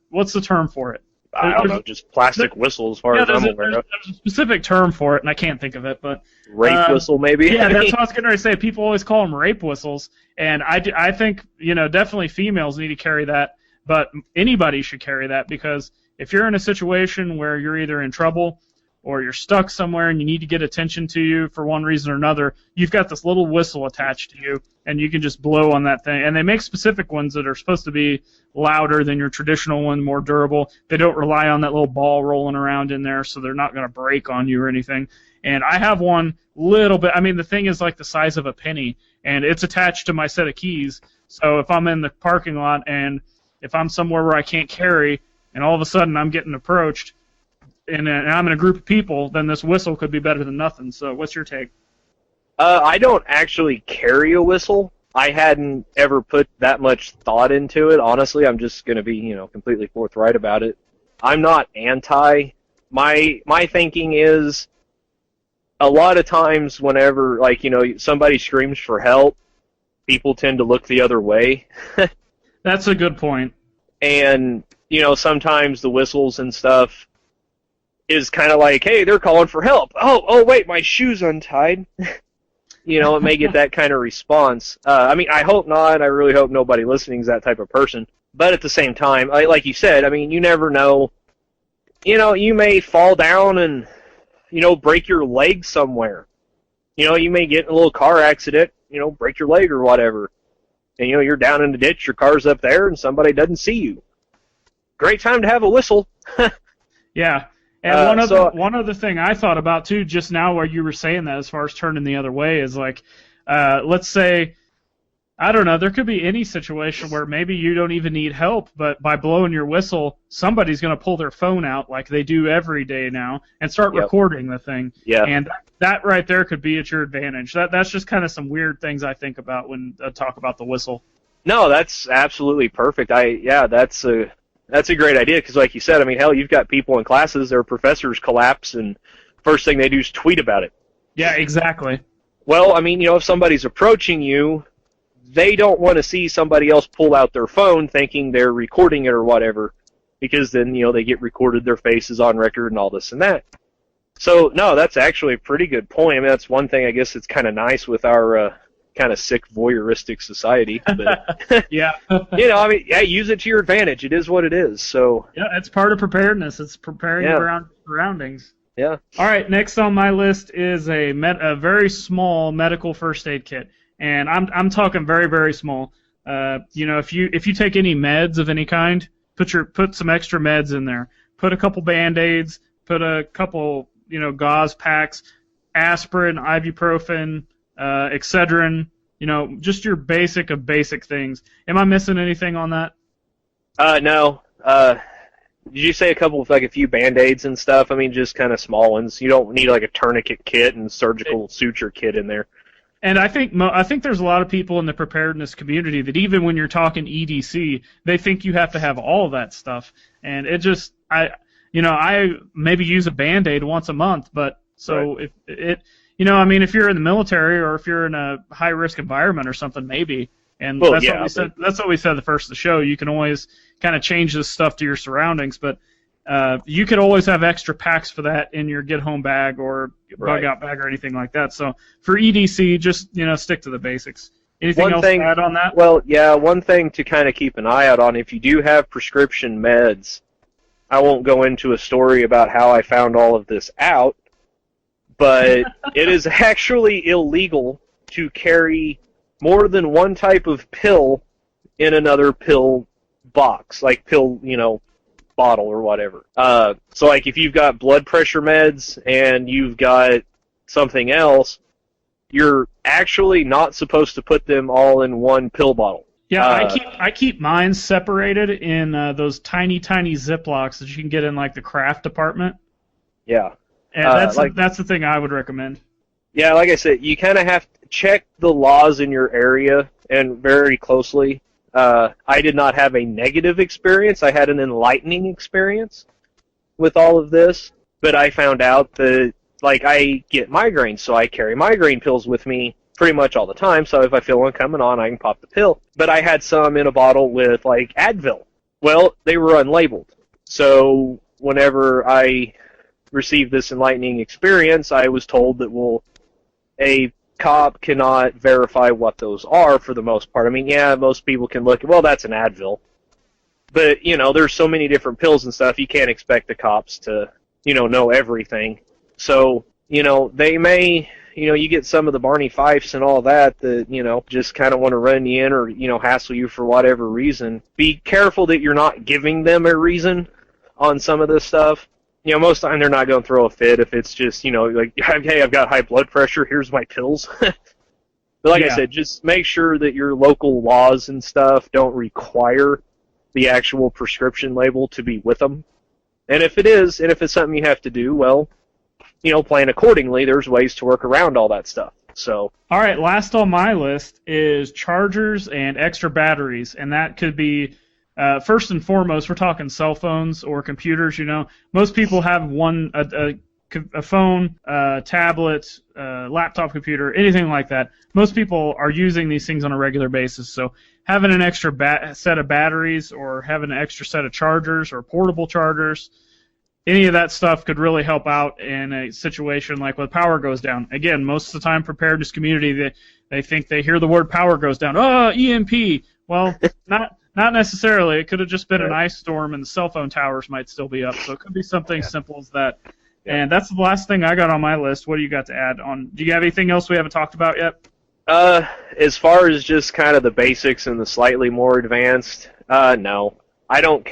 what's the term for it? I don't know, just plastic whistle as far as I'm aware of. There's a specific term for it, and I can't think of it. But rape whistle, maybe? Yeah, that's what I was going to say. People always call them rape whistles, and I think, definitely females need to carry that, but anybody should carry that, because if you're in a situation where you're either in trouble or you're stuck somewhere and you need to get attention to you for one reason or another, you've got this little whistle attached to you, and you can just blow on that thing. And they make specific ones that are supposed to be louder than your traditional one, more durable. They don't rely on that little ball rolling around in there, so they're not going to break on you or anything. And I have one little bit. I mean, the thing is like the size of a penny, and it's attached to my set of keys. So if I'm in the parking lot and if I'm somewhere where I can't carry, and all of a sudden I'm getting approached, and I'm in a group of people, then this whistle could be better than nothing. So what's your take? I don't actually carry a whistle. I hadn't ever put that much thought into it. Honestly, I'm just going to be, completely forthright about it. I'm not anti. My thinking is a lot of times whenever, somebody screams for help, people tend to look the other way. That's a good point. And, sometimes the whistles and stuff is kind of like, hey, they're calling for help. Oh, wait, my shoe's untied. It may get that kind of response. I hope not. I really hope nobody listening is that type of person. But at the same time, like you said, you never know. You may fall down and, break your leg somewhere. You may get in a little car accident, break your leg or whatever. And, you're down in the ditch, your car's up there, and somebody doesn't see you. Great time to have a whistle. Yeah. And one other thing I thought about, too, just now while you were saying that, as far as turning the other way, is like, let's say, I don't know, there could be any situation where maybe you don't even need help, but by blowing your whistle, somebody's going to pull their phone out like they do every day now and start recording the thing. Yeah. And that right there could be at your advantage. That's just kind of some weird things I think about when I talk about the whistle. No, that's absolutely perfect. That's a great idea, because like you said, hell, you've got people in classes, their professors collapse, and first thing they do is tweet about it. Yeah, exactly. Well, if somebody's approaching you, they don't want to see somebody else pull out their phone thinking they're recording it or whatever, because then, they get recorded, their faces on record and all this and that. So, no, that's actually a pretty good point. That's one thing I guess it's kind of nice with our kind of sick voyeuristic society. But, yeah. Use it to your advantage. It is what it is. So yeah, it's part of preparedness. It's preparing around surroundings. Yeah. All right, next on my list is a very small medical first aid kit, and I'm talking very, very small. If you take any meds of any kind, put some extra meds in there. Put a couple Band-Aids. Put a couple gauze packs, aspirin, ibuprofen, Excedrin, just your basic of basic things. Am I missing anything on that? No. Did you say a few Band-Aids and stuff? Just kind of small ones. You don't need like a tourniquet kit and surgical suture kit in there. And I think there's a lot of people in the preparedness community that even when you're talking EDC, they think you have to have all of that stuff. And it just, I maybe use a Band-Aid once a month, but so right. I mean, if you're in the military or if you're in a high risk environment or something, maybe. And Well, that's yeah, what we said. That's what we said the first of the show. You can always kind of change this stuff to your surroundings, but you could always have extra packs for that in your get home bag or bug out bag or anything like that. So for EDC, just stick to the basics. Anything else to add on that? Well, yeah, one thing to kind of keep an eye out on, if you do have prescription meds, I won't go into a story about how I found all of this out, but it is actually illegal to carry more than one type of pill in another pill box, like pill, bottle or whatever. So, like, if you've got blood pressure meds and you've got something else, you're actually not supposed to put them all in one pill bottle. Yeah, I keep mine separated in those tiny Ziplocs that you can get in like the craft department. Yeah, and that's the thing I would recommend. Yeah, like I said, you kind of have to check the laws in your area and very closely. I did not have a negative experience. I had an enlightening experience with all of this, but I found out that, like, I get migraines, so I carry migraine pills with me pretty much all the time, so if I feel one coming on, I can pop the pill. But I had some in a bottle with, like, Advil. Well, they were unlabeled. So whenever I received this enlightening experience, I was told that, well, a cop cannot verify what those are for the most part. I mean, yeah, most people can look, well, that's an Advil. But, there's so many different pills and stuff, you can't expect the cops to, know everything. So, they may, you get some of the Barney Fifes and all that, just kind of want to run you in or, hassle you for whatever reason. Be careful that you're not giving them a reason on some of this stuff. Most of the time they're not going to throw a fit if it's just, like, hey, I've got high blood pressure, here's my pills. But like I said, just make sure that your local laws and stuff don't require the actual prescription label to be with them. And if it is, and if it's something you have to do, well, plan accordingly. There's ways to work around all that stuff. So. All right, last on my list is chargers and extra batteries, and that could be first and foremost, we're talking cell phones or computers. Most people have a phone, tablet, laptop computer, anything like that. Most people are using these things on a regular basis. So having an extra set of batteries or having an extra set of chargers or portable chargers, any of that stuff could really help out in a situation like when power goes down. Again, most of the time, preparedness community, they think they hear the word power goes down. Oh, EMP. Well, not necessarily. It could have just been an ice storm, and the cell phone towers might still be up. So it could be something simple as that. Yeah. And that's the last thing I got on my list. What do you got to add on? Do you have anything else we haven't talked about yet? As far as just kind of the basics and the slightly more advanced, no. I don't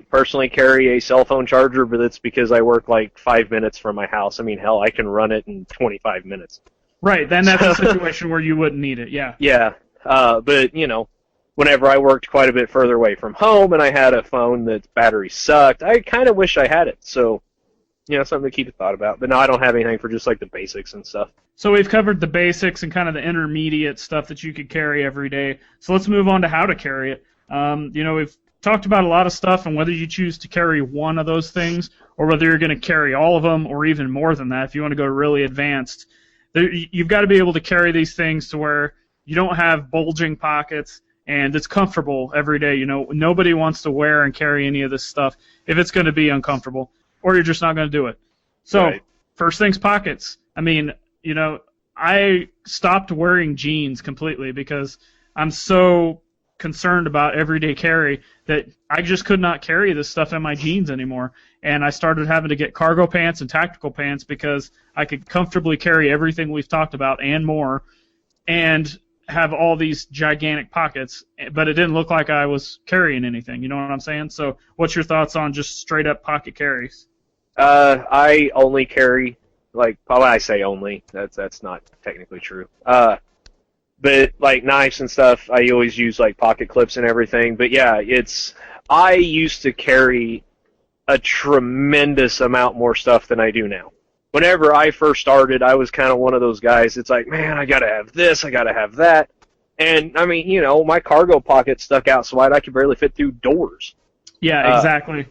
personally carry a cell phone charger, but it's because I work like 5 minutes from my house. I mean, hell, I can run it in 25 minutes. Right, then that's a situation where you wouldn't need it, yeah. Yeah, but, whenever I worked quite a bit further away from home and I had a phone that's battery sucked, I kind of wish I had it. So, something to keep a thought about. But no, I don't have anything for just like the basics and stuff. So we've covered the basics and kind of the intermediate stuff that you could carry every day. So let's move on to how to carry it. We've talked about a lot of stuff and whether you choose to carry one of those things or whether you're going to carry all of them or even more than that if you want to go really advanced. You've got to be able to carry these things to where you don't have bulging pockets and it's comfortable every day. Nobody wants to wear and carry any of this stuff if it's going to be uncomfortable or you're just not going to do it. So First things, pockets. I mean, I stopped wearing jeans completely because I'm so concerned about everyday carry that I just could not carry this stuff in my jeans anymore. And I started having to get cargo pants and tactical pants because I could comfortably carry everything we've talked about and more and have all these gigantic pockets, but it didn't look like I was carrying anything. You know what I'm saying? So what's your thoughts on just straight up pocket carries? I only carry, when I say only, that's not technically true. But like knives and stuff, I always use like pocket clips and everything. But yeah, I used to carry a tremendous amount more stuff than I do now. Whenever I first started, I was kind of one of those guys. It's like, man, I gotta have this, I gotta have that. And I mean, my cargo pocket stuck out so wide I could barely fit through doors. Yeah, exactly.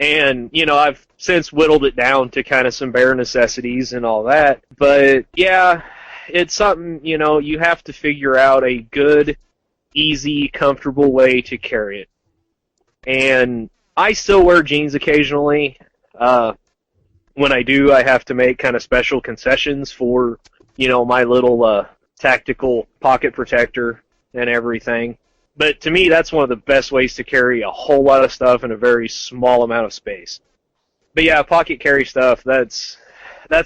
And, I've since whittled it down to kind of some bare necessities and all that. But, yeah, it's something, you have to figure out a good, easy, comfortable way to carry it. And I still wear jeans occasionally. When I do, I have to make kind of special concessions for, my little tactical pocket protector and everything. But to me, that's one of the best ways to carry a whole lot of stuff in a very small amount of space. But yeah, pocket carry stuff, that's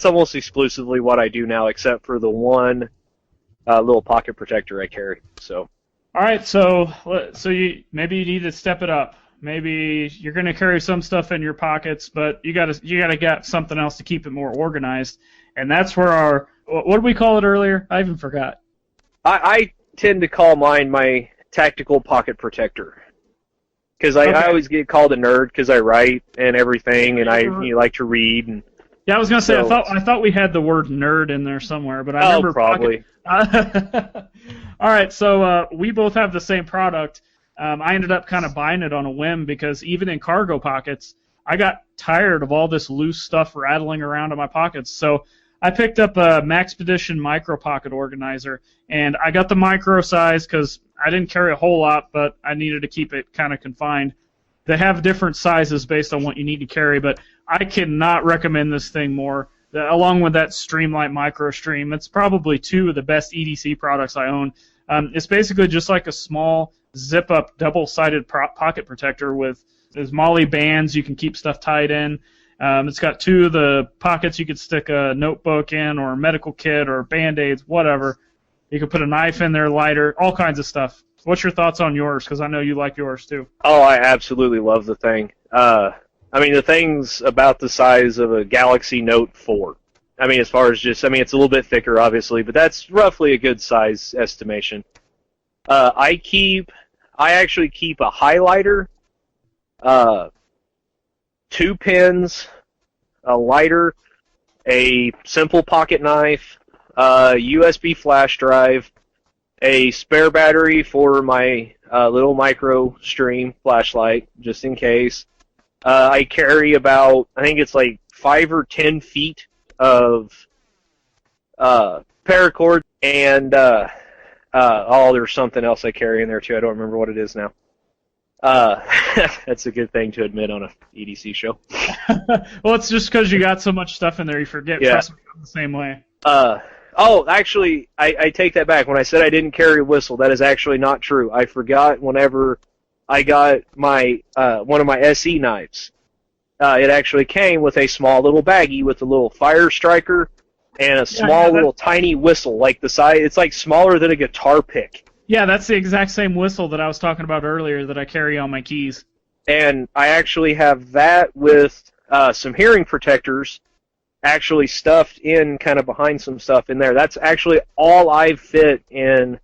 almost exclusively what I do now, except for the one little pocket protector I carry. So. All right, so maybe you need to step it up. Maybe you're going to carry some stuff in your pockets, but you gotta get something else to keep it more organized. And that's where what did we call it earlier? I even forgot. I tend to call mine my tactical pocket protector, because I always get called a nerd because I write and everything, and I like to read. And yeah, I was gonna say I thought we had the word nerd in there somewhere, but I remember probably. All right, so we both have the same product. I ended up kind of buying it on a whim because even in cargo pockets, I got tired of all this loose stuff rattling around in my pockets. So I picked up a Maxpedition Micro Pocket Organizer, and I got the micro size because I didn't carry a whole lot, but I needed to keep it kind of confined. They have different sizes based on what you need to carry, but I cannot recommend this thing more. Along with that Streamlight Micro Stream, it's probably two of the best EDC products I own. It's basically just like a small zip-up double-sided pocket protector with there's MOLLE bands you can keep stuff tied in. It's got two of the pockets you could stick a notebook in or a medical kit or Band-Aids, whatever. You could put a knife in there, lighter, all kinds of stuff. What's your thoughts on yours? Because I know you like yours too. Oh, I absolutely love the thing. The thing's about the size of a Galaxy Note 4. As far as it's a little bit thicker, obviously, but that's roughly a good size estimation. I actually keep a highlighter, 2 pins, a lighter, a simple pocket knife, a USB flash drive, a spare battery for my little micro stream flashlight, just in case. I carry about, I think it's like 5 or 10 feet of paracord, and there's something else I carry in there too. I don't remember what it is now. That's a good thing to admit on a EDC show. Well, it's just because you got so much stuff in there, you forget. Yeah. Trust me, I'm the same way. Actually, I take that back. When I said I didn't carry a whistle, that is actually not true. I forgot whenever I got my one of my SE knives. It actually came with a small little baggie with a little fire striker and a small little tiny whistle, like the size. It's like smaller than a guitar pick. Yeah, that's the exact same whistle that I was talking about earlier that I carry on my keys. And I actually have that with some hearing protectors actually stuffed in kind of behind some stuff in there. That's actually all I've fit in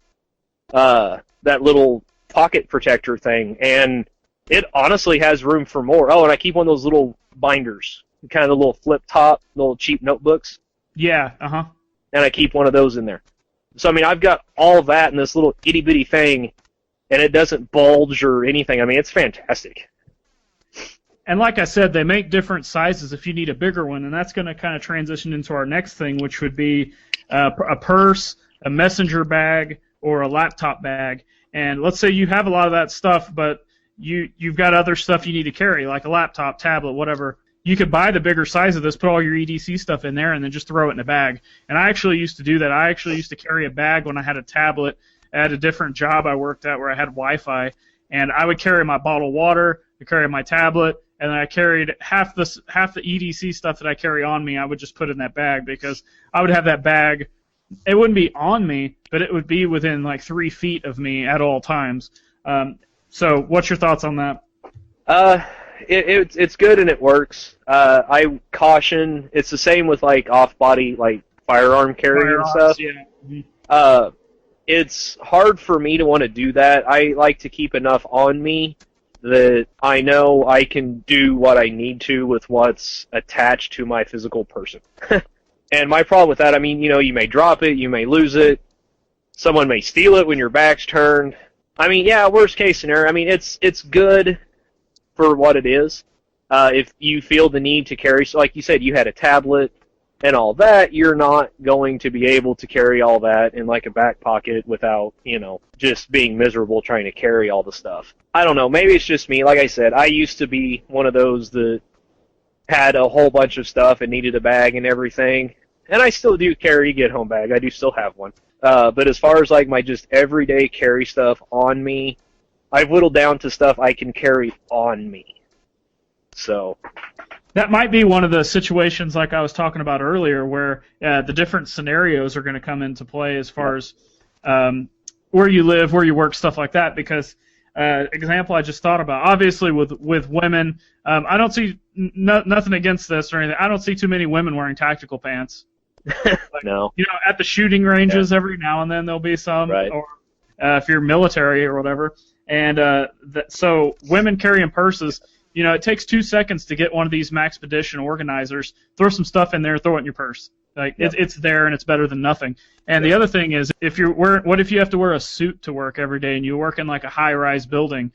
that little pocket protector thing, and it honestly has room for more. Oh, and I keep one of those little binders, kind of the little flip top, little cheap notebooks. Yeah, And I keep one of those in there. So, I've got all that in this little itty-bitty thing, and it doesn't bulge or anything. It's fantastic. And like I said, they make different sizes if you need a bigger one, and that's going to kind of transition into our next thing, which would be a purse, a messenger bag, or a laptop bag. And let's say you have a lot of that stuff, but you've got other stuff you need to carry, like a laptop, tablet, whatever. You could buy the bigger size of this, put all your EDC stuff in there, and then just throw it in a bag. And I actually used to do that. I actually used to carry a bag when I had a tablet at a different job I worked at where I had Wi-Fi, and I would carry my bottle of water, I carry my tablet, and I carried half the EDC stuff that I carry on me. I would just put in that bag because I would have that bag. It wouldn't be on me, but it would be within like 3 feet of me at all times. So, what's your thoughts on that? It's good and it works. I caution. It's the same with like off-body like firearm carry and stuff. Yeah. Mm-hmm. It's hard for me to want to do that. I like to keep enough on me that I know I can do what I need to with what's attached to my physical person. And my problem with that, you may drop it, you may lose it, someone may steal it when your back's turned. Worst case scenario, it's good for what it is. If you feel the need to carry, so like you said, you had a tablet and all that, you're not going to be able to carry all that in like a back pocket without, just being miserable trying to carry all the stuff. I don't know, maybe it's just me. Like I said, I used to be one of those that had a whole bunch of stuff and needed a bag and everything. And I still do carry a get-home bag. I do still have one. But as far as like my just everyday carry stuff on me, I've whittled down to stuff I can carry on me. So that might be one of the situations like I was talking about earlier where the different scenarios are going to come into play as far as where you live, where you work, stuff like that. Because example I just thought about, obviously with women, I don't see nothing against this or anything. I don't see too many women wearing tactical pants. Like, no. At the shooting ranges every now and then there'll be some, right. Or if you're military or whatever. And so women carrying purses, it takes 2 seconds to get one of these Maxpedition organizers, throw some stuff in there, throw it in your purse. Like it's there and it's better than nothing. And the other thing is, what if you have to wear a suit to work every day and you work in like a high-rise building?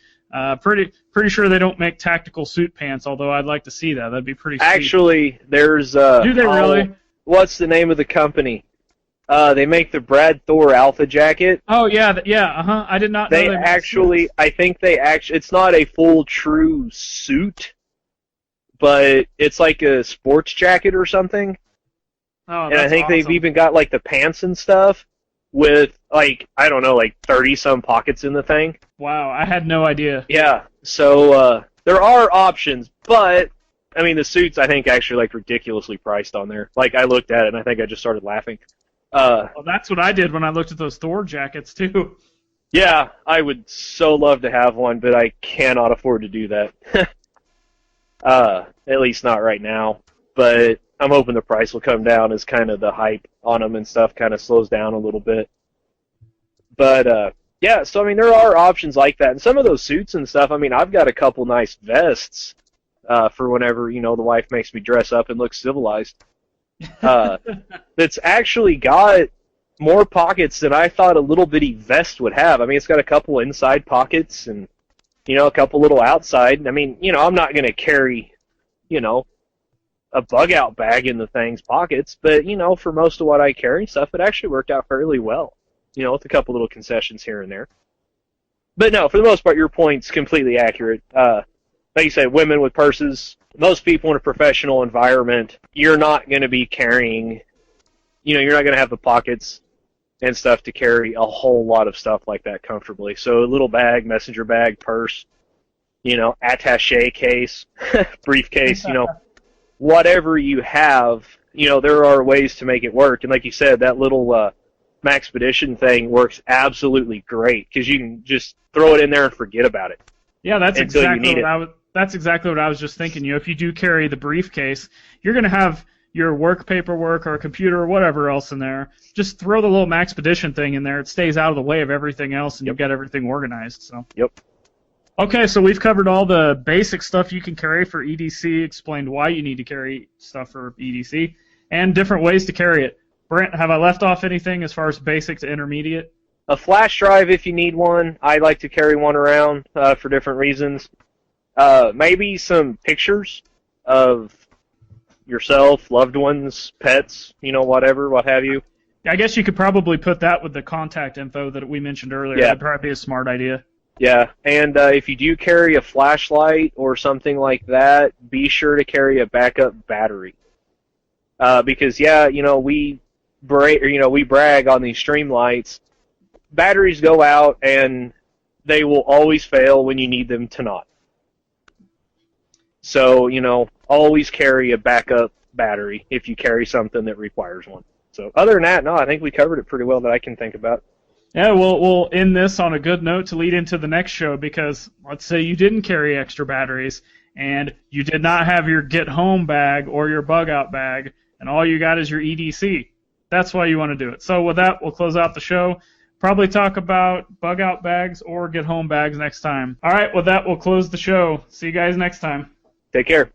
Pretty sure they don't make tactical suit pants. Although I'd like to see that. That'd be pretty sweet. Actually, there's do they really? What's the name of the company? They make the Brad Thor Alpha jacket. Oh yeah, I did not know they actually. I think they actually. It's not a full true suit, but it's like a sports jacket or something. Oh, and I think they've even got like the pants and stuff with like 30 some pockets in the thing. Wow, I had no idea. Yeah, so there are options, but I mean the suits I think actually like ridiculously priced on there. Like I looked at it and I think I just started laughing. Well, that's what I did when I looked at those Thor jackets too. Yeah, I would so love to have one, but I cannot afford to do that. At least not right now. But I'm hoping the price will come down as kind of the hype on them and stuff kind of slows down a little bit. But yeah, so I mean there are options like that, and some of those suits and stuff. I mean I've got a couple nice vests for whenever the wife makes me dress up and look civilized. That's actually got more pockets than I thought a little bitty vest would have. I mean, it's got a couple inside pockets and, a couple little outside. I mean, I'm not going to carry, a bug-out bag in the thing's pockets, but, for most of what I carry stuff, it actually worked out fairly well, with a couple little concessions here and there. But no, for the most part, your point's completely accurate. Like you said, women with purses, most people in a professional environment, you're not going to be carrying, you're not going to have the pockets and stuff to carry a whole lot of stuff like that comfortably. So a little bag, messenger bag, purse, attaché case, briefcase, whatever you have, there are ways to make it work. And like you said, that little Maxpedition thing works absolutely great because you can just throw it in there and forget about it. Yeah, that's exactly what I was just thinking. If you do carry the briefcase, you're going to have your work paperwork or a computer or whatever else in there. Just throw the little Maxpedition thing in there. It stays out of the way of everything else, and you've got everything organized. So. Yep. Okay, so we've covered all the basic stuff you can carry for EDC, explained why you need to carry stuff for EDC, and different ways to carry it. Brent, have I left off anything as far as basic to intermediate? A flash drive if you need one. I like to carry one around for different reasons. Maybe some pictures of yourself, loved ones, pets, whatever, what have you. I guess you could probably put that with the contact info that we mentioned earlier. Yeah. That'd probably be a smart idea. Yeah, and if you do carry a flashlight or something like that, be sure to carry a backup battery. Because we brag on these stream lights. Batteries go out and they will always fail when you need them to not. So, always carry a backup battery if you carry something that requires one. So, other than that, no, I think we covered it pretty well that I can think about. Yeah, we'll end this on a good note to lead into the next show because let's say you didn't carry extra batteries and you did not have your get-home bag or your bug-out bag and all you got is your EDC. That's why you want to do it. So with that, we'll close out the show. Probably talk about bug-out bags or get-home bags next time. All right, with that, we'll close the show. See you guys next time. Take care.